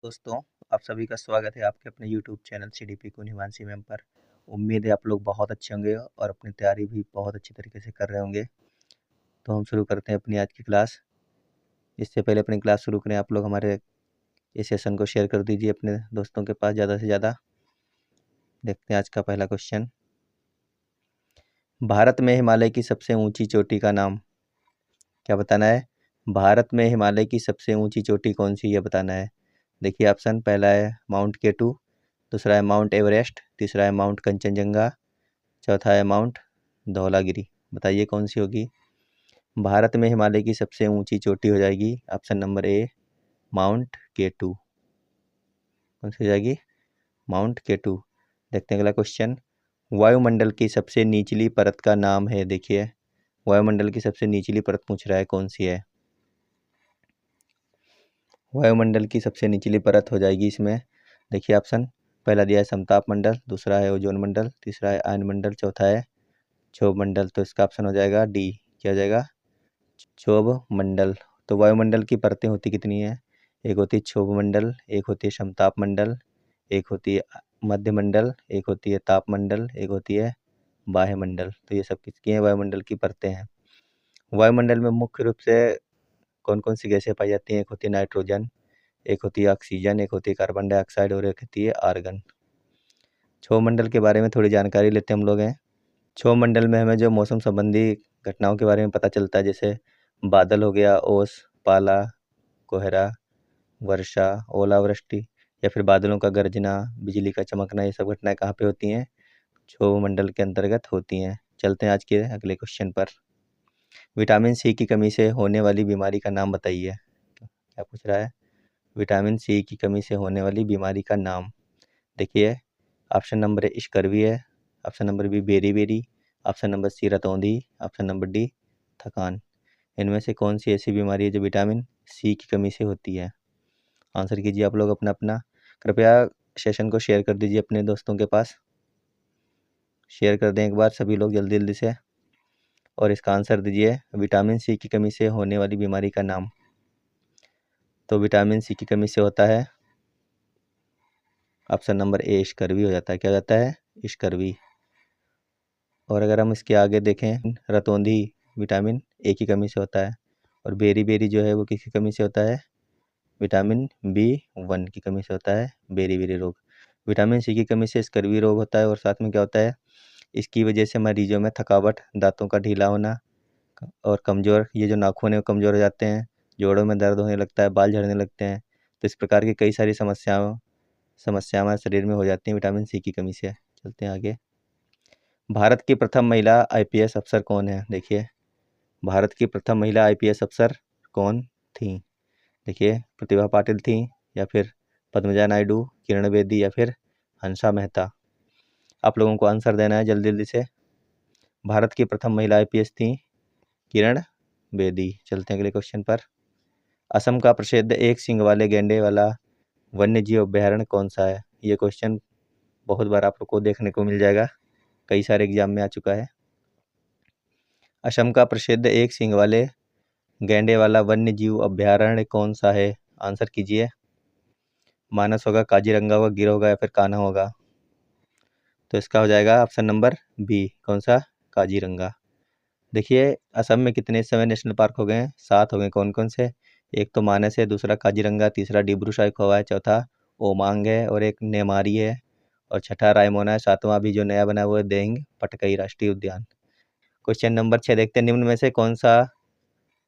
दोस्तों, आप सभी का स्वागत है आपके अपने YouTube चैनल सीडीपी को निवासी मैम पर। उम्मीद है आप लोग बहुत अच्छे होंगे और अपनी तैयारी भी बहुत अच्छी तरीके से कर रहे होंगे। तो हम शुरू करते हैं अपनी आज की क्लास। इससे पहले अपनी क्लास शुरू करें, आप लोग हमारे इस सेशन को शेयर कर दीजिए अपने दोस्तों के पास ज़्यादा से ज़्यादा। देखते हैं आज का पहला क्वेश्चन। भारत में हिमालय की सबसे ऊंची चोटी का नाम क्या बताना है? भारत में हिमालय की सबसे ऊंची चोटी कौन सी, ये बताना है। देखिए ऑप्शन, पहला है माउंट केटू, दूसरा है माउंट एवरेस्ट, तीसरा है माउंट कंचनजंगा, चौथा है माउंट धौलागिरी। बताइए कौन सी होगी। भारत में हिमालय की सबसे ऊंची चोटी हो जाएगी ऑप्शन नंबर ए, माउंट केटू। कौन सी हो जाएगी? माउंट केटू। देखते हैं अगला क्वेश्चन। वायुमंडल की सबसे निचली परत का नाम है। देखिए वायुमंडल की सबसे निचली परत पूछ रहा है, कौन सी है। वायुमंडल की सबसे निचली परत हो जाएगी इसमें, देखिए ऑप्शन, पहला दिया है समताप मंडल, दूसरा है ओजोन मंडल, तीसरा है आयन मंडल, चौथा है क्षोभ मंडल। तो इसका ऑप्शन हो जाएगा डी। क्या हो जाएगा? क्षोभ मंडल। तो वायुमंडल की परतें होती कितनी है? एक होती है क्षोभ मंडल, एक होती है समताप मंडल, एक होती है मध्य मंडल, एक होती है ताप मंडल, एक होती है बाह्य मंडल। तो ये सब किसकी हैं? वायुमंडल की परतें हैं। वायुमंडल में मुख्य रूप से कौन कौन सी गैसें पाई जाती हैं? एक होती है नाइट्रोजन, एक होती है ऑक्सीजन, एक होती है कार्बन डाइऑक्साइड और एक होती है आर्गन। क्षोभ मंडल के बारे में थोड़ी जानकारी लेते हम लोग हैं। क्षोभ मंडल में हमें जो मौसम संबंधी घटनाओं के बारे में पता चलता है, जैसे बादल हो गया, ओस, पाला, कोहरा, वर्षा, ओलावृष्टि या फिर बादलों का गरजना, बिजली का चमकना, ये सब घटनाएं कहाँ पे होती हैं? क्षोभ मंडल के अंतर्गत होती हैं। चलते हैं आज के अगले क्वेश्चन पर। विटामिन सी की कमी से होने वाली बीमारी का नाम बताइए। क्या पूछ रहा है? विटामिन सी की कमी से होने वाली बीमारी का नाम। देखिए ऑप्शन नंबर ए स्कर्वी है, option number B beri, option number C रतौंधी, ऑप्शन नंबर डी थकान। इनमें से कौन सी ऐसी बीमारी है जो विटामिन सी की कमी से होती है? आंसर कीजिए आप लोग अपना अपना। कृपया सेशन को शेयर कर दीजिए अपने दोस्तों के पास। शेयर कर दें एक बार सभी लोग जल्दी जल्दी से, और इसका आंसर दीजिए विटामिन सी की कमी से होने वाली बीमारी का नाम। तो विटामिन सी की कमी से होता है ऑप्शन नंबर ए स्कर्वी हो जाता है। क्या हो जाता है? स्कर्वी। और अगर हम इसके आगे देखें, रतौंधी विटामिन ए की कमी से होता है, और बेरी जो है वो किसकी कमी से होता है? विटामिन B1 की कमी से होता है बेरी रोग। विटामिन सी की कमी से स्कर्वी रोग होता है, और साथ में क्या होता है? इसकी वजह से मरीजों में थकावट, दांतों का ढीला होना और कमज़ोर, ये जो नाखून है वो कमज़ोर हो जाते हैं, जोड़ों में दर्द होने लगता है, बाल झड़ने लगते हैं। तो इस प्रकार की कई सारी समस्याएं हमारे शरीर में हो जाती हैं विटामिन सी की कमी से। चलते हैं आगे। भारत की प्रथम महिला आईपीएस अफसर कौन है? देखिए भारत की प्रथम महिला आईपीएस अफसर कौन थी? देखिए प्रतिभा पाटिल थी, या फिर पद्मजा नायडू, किरण बेदी, या फिर हंसा मेहता। आप लोगों को आंसर देना है जल्दी जल्दी से। भारत की प्रथम महिला आईपीएस थी किरण बेदी। चलते हैं अगले क्वेश्चन पर। असम का प्रसिद्ध एक सींग वाले गैंडे वाला वन्य जीव अभ्यारण्य कौन सा है? ये क्वेश्चन बहुत बार आप लोग को देखने को मिल जाएगा, कई सारे एग्जाम में आ चुका है। असम का प्रसिद्ध एक सींग वाले गैंडे वाला वन्य जीव अभ्यारण्य कौन सा है? आंसर कीजिए। मानस होगा, काजीरंगा होगा, गिर होगा, या फिर कान्हा होगा। तो इसका हो जाएगा ऑप्शन नंबर बी। कौन सा? काजीरंगा। देखिए असम में कितने इस समय नेशनल पार्क हो गए हैं? 7 हो गए। कौन कौन से? एक तो मानस है, दूसरा काजीरंगा, तीसरा डिब्रू साइखोवा है, चौथा ओमांग है, और एक नेमारी है, और छठा रायमोना है, सातवां अभी जो नया बना है वो है देंग पटकई राष्ट्रीय उद्यान। क्वेश्चन नंबर 6 देखते हैं। निम्न में से कौन सा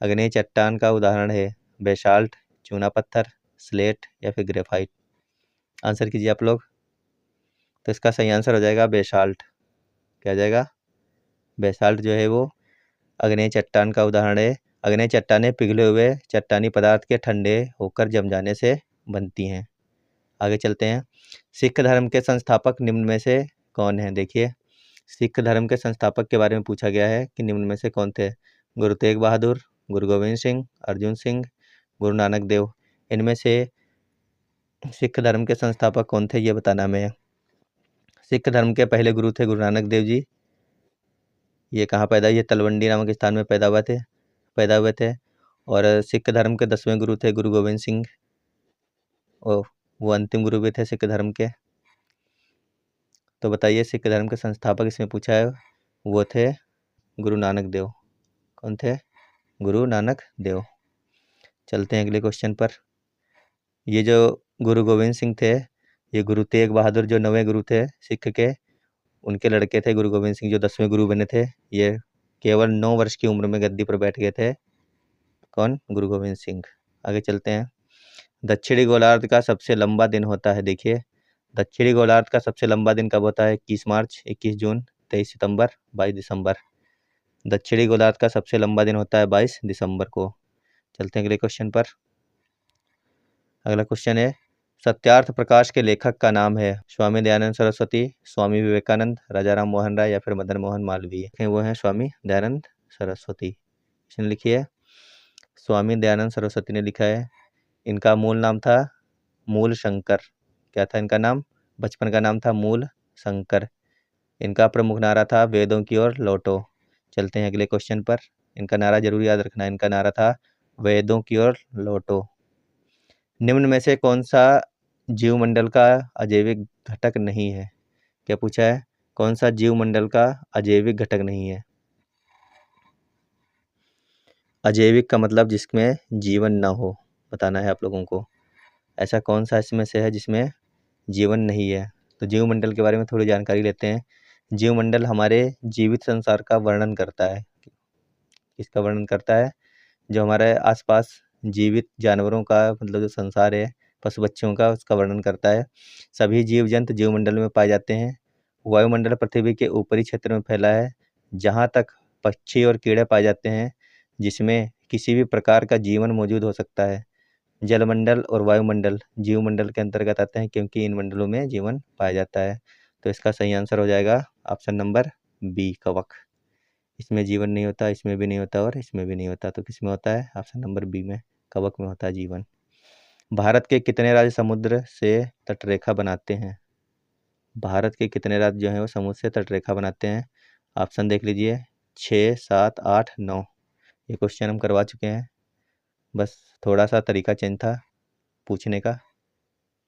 अग्नेय चट्टान का उदाहरण है? बेसाल्ट, चूना पत्थर, स्लेट, या फिर ग्रेफाइट। आंसर कीजिए आप लोग। तो इसका सही आंसर हो जाएगा बेसाल्ट। क्या हो जाएगा? बेसाल्ट जो है वो अग्नेय चट्टान का उदाहरण है। अग्नेय चट्टानें पिघले हुए चट्टानी पदार्थ के ठंडे होकर जम जाने से बनती हैं। आगे चलते हैं। सिख धर्म के संस्थापक निम्न में से कौन है? देखिए सिख धर्म के संस्थापक के बारे में पूछा गया है कि निम्न में से कौन थे? गुरु तेग बहादुर, गुरु गोविंद सिंह, अर्जुन सिंह, गुरु नानक देव। इनमें से सिख धर्म के संस्थापक कौन थे, ये बताना हमें। सिख धर्म के पहले गुरु थे गुरु नानक देव जी। ये कहाँ पैदा? ये तलवंडी नामक स्थान में पैदा हुए थे। और सिख धर्म के 10वें गुरु थे गुरु गोविंद सिंह। और वो अंतिम गुरु भी थे सिख धर्म के। तो बताइए सिख धर्म के संस्थापक इसमें पूछा है, वो थे गुरु नानक देव। कौन थे? गुरु नानक देव। चलते हैं अगले क्वेश्चन पर। ये जो गुरु गोविंद सिंह थे, ये गुरु तेग बहादुर जो 9वें गुरु थे सिख के, उनके लड़के थे गुरु गोविंद सिंह जो 10वें गुरु बने थे। ये केवल 9 वर्ष की उम्र में गद्दी पर बैठ गए थे। कौन? गुरु गोविंद सिंह। आगे चलते हैं। दक्षिणी गोलार्ध का सबसे लंबा दिन होता है, देखिए दक्षिणी गोलार्ध का सबसे लंबा दिन कब होता है? 21 मार्च, 21 जून, 23 सितंबर, 22 दिसंबर। दक्षिणी गोलार्ध का सबसे लंबा दिन होता है 22 दिसंबर को। चलते हैं अगले क्वेश्चन पर। अगला क्वेश्चन है, सत्यार्थ प्रकाश के लेखक का नाम है? स्वामी दयानंद सरस्वती, स्वामी विवेकानंद, राजा राम मोहन राय या फिर मदन मोहन मालवीय। वो हैं स्वामी दयानंद सरस्वती। इसने लिखी है स्वामी दयानंद सरस्वती ने लिखा है। इनका मूल नाम था मूल शंकर। क्या था इनका नाम? बचपन का नाम था मूल शंकर। इनका प्रमुख नारा था वेदों की ओर लौटो। चलते हैं अगले क्वेश्चन पर। इनका नारा जरूर याद रखना। इनका नारा था वेदों की ओर लौटो। निम्न में से कौन सा जीवमंडल का अजैविक घटक नहीं है? क्या पूछा है? कौन सा जीवमंडल का अजैविक घटक नहीं है? अजैविक का मतलब जिसमें जीवन ना हो, बताना है आप लोगों को। ऐसा कौन सा इसमें से है जिसमें जीवन नहीं है? तो जीवमंडल के बारे में थोड़ी जानकारी लेते हैं। जीवमंडल हमारे जीवित संसार का वर्णन करता है। किसका वर्णन करता है? जो हमारे आसपास जीवित जानवरों का, मतलब जो संसार है, पशु पक्षियों का, उसका वर्णन करता है। सभी जीव जंतु जीवमंडल में पाए जाते हैं। वायुमंडल पृथ्वी के ऊपरी क्षेत्र में फैला है, जहाँ तक पक्षी और कीड़े पाए जाते हैं जिसमें किसी भी प्रकार का जीवन मौजूद हो सकता है। जलमंडल और वायुमंडल जीवमंडल के अंतर्गत आते हैं क्योंकि इन मंडलों में जीवन पाया जाता है। तो इसका सही आंसर हो जाएगा ऑप्शन नंबर बी, कवक। इसमें जीवन नहीं होता, इसमें भी नहीं होता और इसमें भी नहीं होता। तो किस में होता है? ऑप्शन नंबर बी में, कवक में होता है जीवन। भारत के कितने राज्य समुद्र से तटरेखा बनाते हैं? भारत के कितने राज्य जो हैं वो समुद्र से तटरेखा बनाते हैं? ऑप्शन देख लीजिए, 6, 7, 8, 9। ये क्वेश्चन हम करवा चुके हैं, बस थोड़ा सा तरीका चेंज था पूछने का।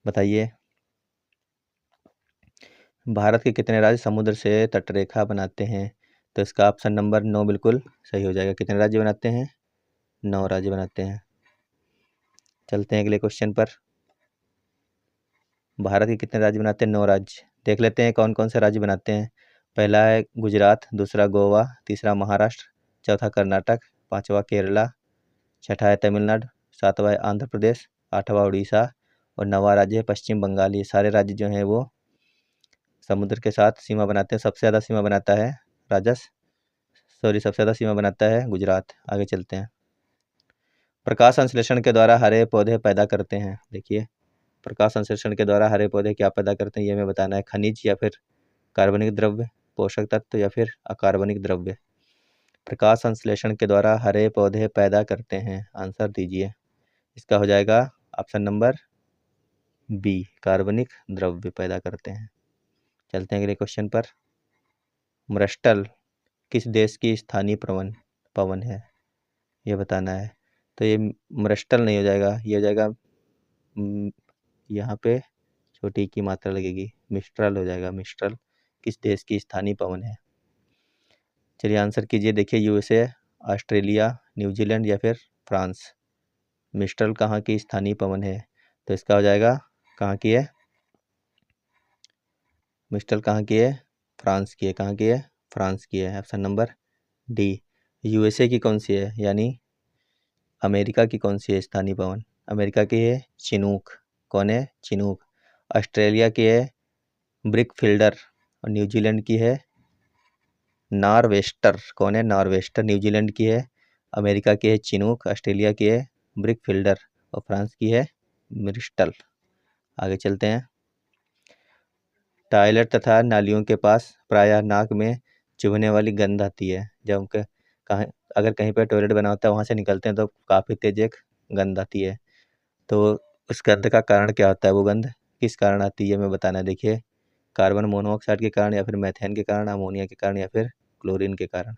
बताइए भारत के कितने राज्य समुद्र से तटरेखा बनाते हैं? तो इसका ऑप्शन नंबर 9 बिल्कुल सही हो जाएगा। कितने राज्य बनाते हैं? 9 राज्य बनाते हैं। चलते हैं अगले क्वेश्चन पर। भारत के कितने राज्य बनाते हैं? 9 राज्य। देख लेते हैं कौन कौन से राज्य बनाते हैं। पहला है गुजरात, दूसरा गोवा, तीसरा महाराष्ट्र, चौथा कर्नाटक, पांचवा केरला, छठा है तमिलनाडु, सातवां है आंध्र प्रदेश, आठवां उड़ीसा और 9वां राज्य है पश्चिम बंगाल। ये सारे राज्य जो हैं वो समुद्र के साथ सीमा बनाते हैं। सबसे ज़्यादा सीमा बनाता है सबसे ज़्यादा सीमा बनाता है गुजरात। आगे चलते हैं। प्रकाश संश्लेषण के द्वारा हरे पौधे पैदा करते हैं। देखिए प्रकाश संश्लेषण के द्वारा हरे पौधे क्या पैदा करते हैं, ये हमें बताना है। खनिज या फिर कार्बनिक द्रव्य, पोषक तत्व या फिर अकार्बनिक द्रव्य। प्रकाश संश्लेषण के द्वारा हरे पौधे पैदा करते हैं, आंसर दीजिए। इसका हो जाएगा ऑप्शन नंबर बी, कार्बनिक द्रव्य पैदा करते हैं। चलते हैं अगले क्वेश्चन पर। मृष्टल किस देश की स्थानीय पवन है, ये बताना है। तो ये मृष्टल नहीं हो जाएगा, ये हो जाएगा यहाँ पे छोटी की मात्रा लगेगी, मिस्ट्रल हो जाएगा। मिस्ट्रल किस देश की स्थानीय पवन है? चलिए आंसर कीजिए। देखिए यूएसए, ऑस्ट्रेलिया, न्यूजीलैंड या फिर फ्रांस। मिस्ट्रल कहाँ की स्थानीय पवन है? तो इसका हो जाएगा, कहाँ की है? मिस्ट्रल कहाँ की है? फ्रांस की है। कहाँ की है? फ्रांस की है। Option number D. यूएसए की कौन सी है, यानी अमेरिका की कौन सी है स्थानीय पवन? अमेरिका की है चिनूक। कौन है? चिनूक। ऑस्ट्रेलिया की है ब्रिक फिल्डर और न्यूजीलैंड की है नॉरवेस्टर। कौन है? नॉरवेस्टर। न्यूजीलैंड की है, अमेरिका की है चिनूक, ऑस्ट्रेलिया की है ब्रिक फिल्डर और फ्रांस की है मिस्टल। आगे चलते हैं। टॉयलेट तथा नालियों के पास प्रायः नाक में चुभने वाली गंध आती है। जब हम कहीं अगर कहीं पर टॉयलेट बना होता है वहाँ से निकलते हैं तो काफ़ी तेज एक गंध आती है। तो उस गंध का कारण क्या होता है? वो गंध किस कारण आती है, हमें बताना है। देखिए कार्बन मोनोऑक्साइड के कारण या फिर मैथेन के कारण, अमोनिया के कारण या फिर क्लोरीन के कारण।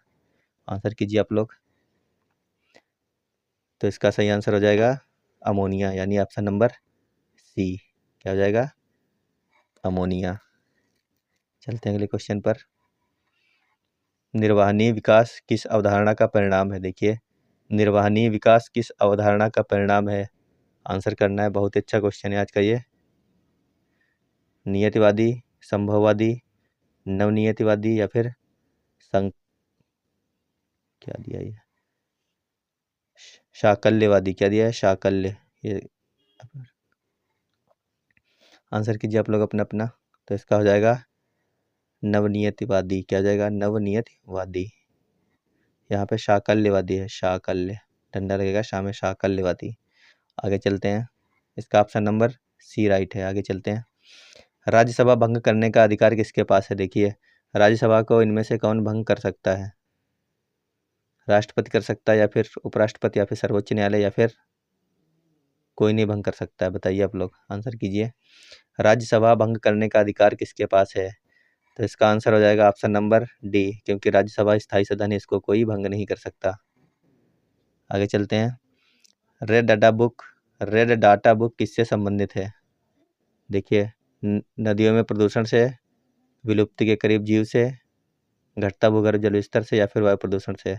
आंसर कीजिए आप लोग। तो इसका सही आंसर हो जाएगा अमोनिया, यानी ऑप्शन नंबर सी, क्या हो जाएगा? अमोनिया। चलते हैं अगले क्वेश्चन पर। निर्वहनीय विकास किस अवधारणा का परिणाम है? देखिए, निर्वहनीय विकास किस अवधारणा का परिणाम है? आंसर करना है। बहुत अच्छा क्वेश्चन है आज का ये। नियतिवादी, संभववादी, नवनियतिवादी या फिर क्या दिया ये, शाकल्यवादी। क्या दिया है? शाकल्य। ये आंसर कीजिए आप लोग अपना अपना। तो इसका हो जाएगा नवनियतिवादी। क्या हो जाएगा? नवनियतिवादी। यहाँ पे शाकल्यवादी है, शाकल्य, डंडा लगेगा शाम में, शाकल्यवादी। आगे चलते हैं। इसका ऑप्शन नंबर सी राइट है। आगे चलते हैं। राज्यसभा भंग करने का अधिकार किसके पास है? देखिए, राज्यसभा को इनमें से कौन भंग कर सकता है? राष्ट्रपति कर सकता है, या फिर उपराष्ट्रपति, या फिर सर्वोच्च न्यायालय, या फिर कोई नहीं भंग कर सकता है? बताइए आप लोग, आंसर कीजिए। राज्यसभा भंग करने का अधिकार किसके पास है? तो इसका आंसर हो जाएगा ऑप्शन नंबर डी, क्योंकि राज्यसभा स्थायी सदन है, इसको कोई भंग नहीं कर सकता। आगे चलते हैं। रेड डाटा बुक किससे संबंधित है? देखिए, नदियों में प्रदूषण से, विलुप्ति के करीब जीव से, घटता भूगर्भ जल स्तर से, या फिर वायु प्रदूषण से।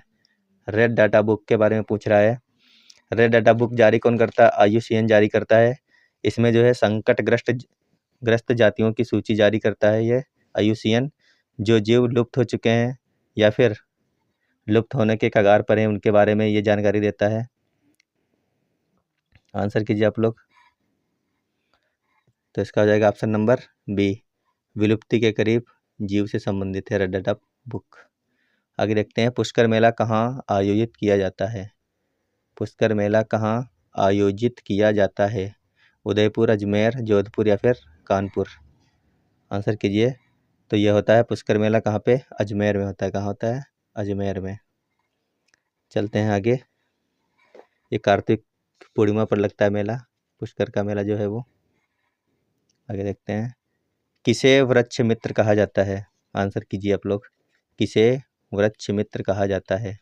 रेड डाटा बुक के बारे में पूछ रहा है। रेड डाटा बुक जारी कौन करता है? IUCN जारी करता है। इसमें जो है संकटग्रस्त जातियों की सूची जारी करता है ये IUCN, जो जीव लुप्त हो चुके हैं या फिर लुप्त होने के कगार पर हैं, उनके बारे में ये जानकारी देता है। आंसर कीजिए आप लोग। तो इसका हो जाएगा ऑप्शन नंबर बी, विलुप्ति के करीब जीव से संबंधित है रेड डाटा बुक। आगे देखते हैं। पुष्कर मेला कहाँ आयोजित किया जाता है? पुष्कर मेला कहाँ आयोजित किया जाता है? उदयपुर, अजमेर, जोधपुर या फिर कानपुर? आंसर कीजिए। तो यह होता है पुष्कर मेला कहाँ पे? अजमेर में होता है। कहाँ होता है? अजमेर में। चलते हैं आगे। ये कार्तिक पूर्णिमा पर लगता है मेला, पुष्कर का मेला जो है वो। आगे देखते हैं। किसे वृक्ष मित्र कहा जाता है? आंसर कीजिए आप लोग। किसे वृक्ष मित्र कहा जाता है?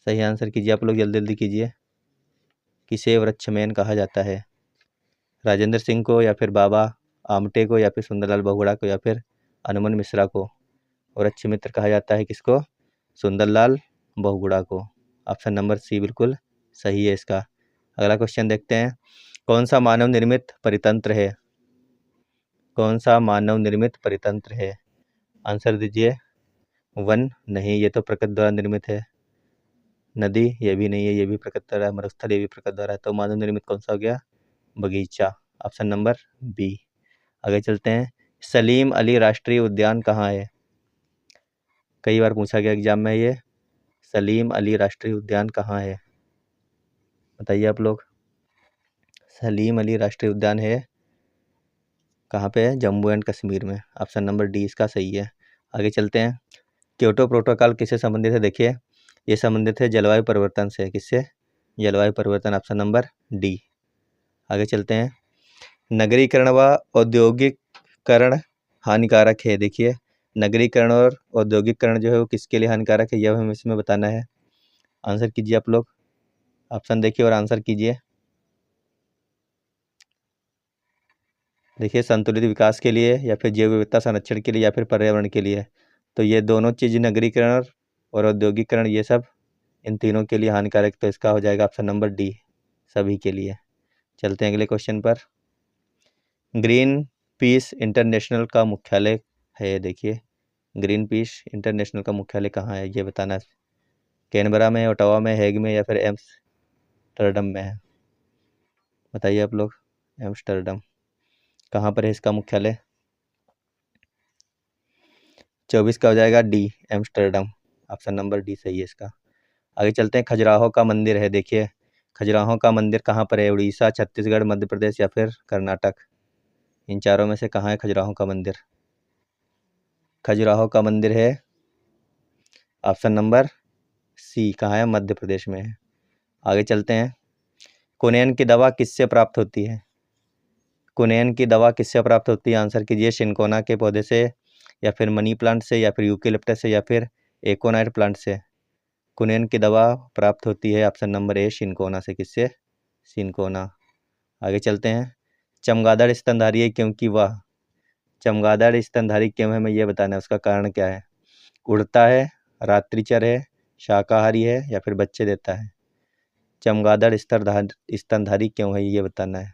सही आंसर कीजिए आप लोग, जल्दी जल्दी कीजिए। किसे वृक्षमैन कहा जाता है? राजेंद्र सिंह को, या फिर बाबा आमटे को, या फिर सुंदरलाल बहुगुणा को, या फिर हनुमान मिश्रा को? वृक्ष मित्र कहा जाता है किसको? सुंदरलाल बहुगुणा को। ऑप्शन नंबर सी बिल्कुल सही है इसका। अगला क्वेश्चन देखते हैं। कौन सा मानव निर्मित परितंत्र है? कौन सा मानव निर्मित परितंत्र है? आंसर दीजिए। वन नहीं, ये तो प्रकृति द्वारा निर्मित है। नदी ये भी नहीं है, ये भी प्रकृति द्वारा है। मरुस्थल ये भी प्रकृति द्वारा है। तो मानव निर्मित कौन सा हो गया? बगीचा। Option number B. आगे चलते हैं। सलीम अली राष्ट्रीय उद्यान कहाँ है? कई बार पूछा गया एग्जाम में ये। सलीम अली राष्ट्रीय उद्यान कहाँ है? बताइए आप लोग। सलीम अली राष्ट्रीय उद्यान है कहाँ पे है? जम्मू एंड कश्मीर में। ऑप्शन नंबर डी इसका सही है। आगे चलते हैं। क्योटो प्रोटोकॉल किससे संबंधित है? देखिए, ये संबंधित है जलवायु परिवर्तन से। किससे? जलवायु परिवर्तन। Option number D. आगे चलते हैं। नगरीकरण व औद्योगिकरण हानिकारक है। देखिए, नगरीकरण और औद्योगिकरण जो है वो किसके लिए हानिकारक है, यह हमें इसमें बताना है। आंसर कीजिए आप लोग। ऑप्शन देखिए और आंसर कीजिए। देखिए, संतुलित विकास के लिए, या फिर जैव विविधता संरक्षण के लिए, या फिर पर्यावरण के लिए। तो ये दोनों चीज़, नगरीकरण और औद्योगिकरण, ये सब इन तीनों के लिए हानिकारक। तो इसका हो जाएगा ऑप्शन नंबर डी, सभी के लिए। चलते हैं अगले क्वेश्चन पर। ग्रीन पीस इंटरनेशनल का मुख्यालय है। देखिए, ग्रीन पीस इंटरनेशनल का मुख्यालय कहाँ है, ये बताना है। कैनबरा में, ओटावा में, हेग में, या फिर एम्स्टर्डम में है? बताइए आप लोग। एम्स्टर्डम। कहाँ पर है इसका मुख्यालय? 24 का हो जाएगा D, Amsterdam. Option number D सही है इसका। आगे चलते हैं। खजुराहो का मंदिर है। देखिए, खजुराहो का मंदिर कहाँ पर है? उड़ीसा, छत्तीसगढ़, मध्य प्रदेश या फिर कर्नाटक? इन चारों में से कहाँ है खजुराहो का मंदिर? खजुराहो का मंदिर है ऑप्शन नंबर सी। कहाँ है? मध्य प्रदेश में है। आगे चलते हैं। कुनैन की दवा किससे प्राप्त होती है? कुनैन की दवा किससे प्राप्त होती है? आंसर कीजिए। सिनकोना के पौधे से, या फिर मनी प्लांट से, या फिर यूकेलिप्टस से, या फिर एकोनाइट प्लांट से? कुनैन की दवा प्राप्त होती है ऑप्शन नंबर ए, सिनकोना से। किससे? सिनकोना। आगे चलते हैं। चमगादड़ स्तनधारी है क्योंकि वह चमगादड़ स्तनधारी क्यों है, मैं ये बताना है, उसका कारण क्या है। उड़ता है, रात्रिचर है, शाकाहारी है या फिर बच्चे देता है। चमगादड़ स्तनधारी क्यों है, ये बताना है।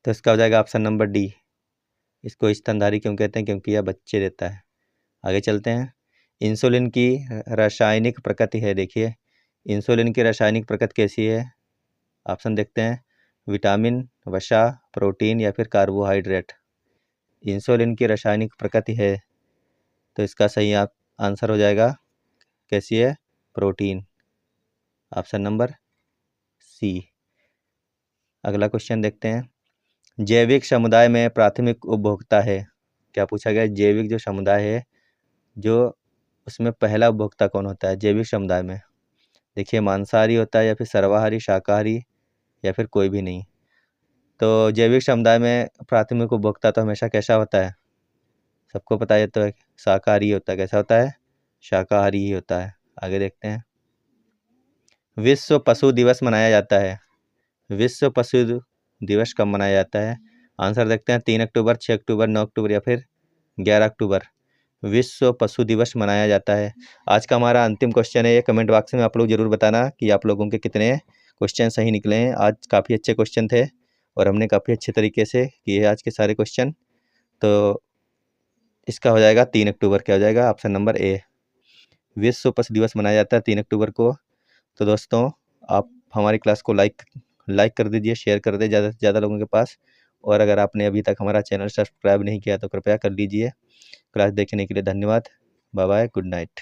तो इसका हो जाएगा ऑप्शन नंबर डी। इसको स्तनधारी क्यों कहते हैं, क्योंकि यह बच्चे देता है। आगे चलते हैं। इंसुलिन की रासायनिक प्रकृति है, देखिए इंसुलिन की रासायनिक प्रकृति कैसी है। ऑप्शन देखते हैं, विटामिन, वसा, प्रोटीन या फिर कार्बोहाइड्रेट। इंसुलिन की रासायनिक प्रकृति है, तो इसका सही आंसर हो जाएगा कैसी है, प्रोटीन, ऑप्शन नंबर सी। अगला क्वेश्चन देखते हैं। जैविक समुदाय में प्राथमिक उपभोक्ता है, क्या पूछा गया, जैविक जो समुदाय है जो उसमें पहला उपभोक्ता कौन होता है जैविक समुदाय में। देखिए मांसाहारी होता है या फिर सर्वाहारी, शाकाहारी या फिर कोई भी नहीं। तो जैविक समुदाय में प्राथमिक उपभोक्ता तो हमेशा कैसा होता है, सबको पता है, तो शाकाहारी होता है। कैसा होता है, शाकाहारी ही होता है। आगे देखते हैं। विश्व पशु दिवस मनाया जाता है, विश्व पशु दिवस कब मनाया जाता है। आंसर देखते हैं, 3 अक्टूबर, 6 अक्टूबर, 9 अक्टूबर या फिर 11 अक्टूबर। विश्व पशु दिवस मनाया जाता है। आज का हमारा अंतिम क्वेश्चन है, ये कमेंट बॉक्स में आप लोग जरूर बताना कि आप लोगों के कितने क्वेश्चन सही निकले हैं। आज काफ़ी अच्छे क्वेश्चन थे और हमने काफ़ी अच्छे तरीके से किए आज के सारे क्वेश्चन। तो इसका हो जाएगा 3 अक्टूबर, क्या हो जाएगा, ऑप्शन नंबर ए। विश्व पशु दिवस मनाया जाता है 3 अक्टूबर को। तो दोस्तों आप हमारी क्लास को लाइक कर दीजिए, शेयर कर दे ज़्यादा से ज़्यादा लोगों के पास। और अगर आपने अभी तक हमारा चैनल सब्सक्राइब नहीं किया तो कृपया कर लीजिए। क्लास देखने के लिए धन्यवाद। Bye bye, good night.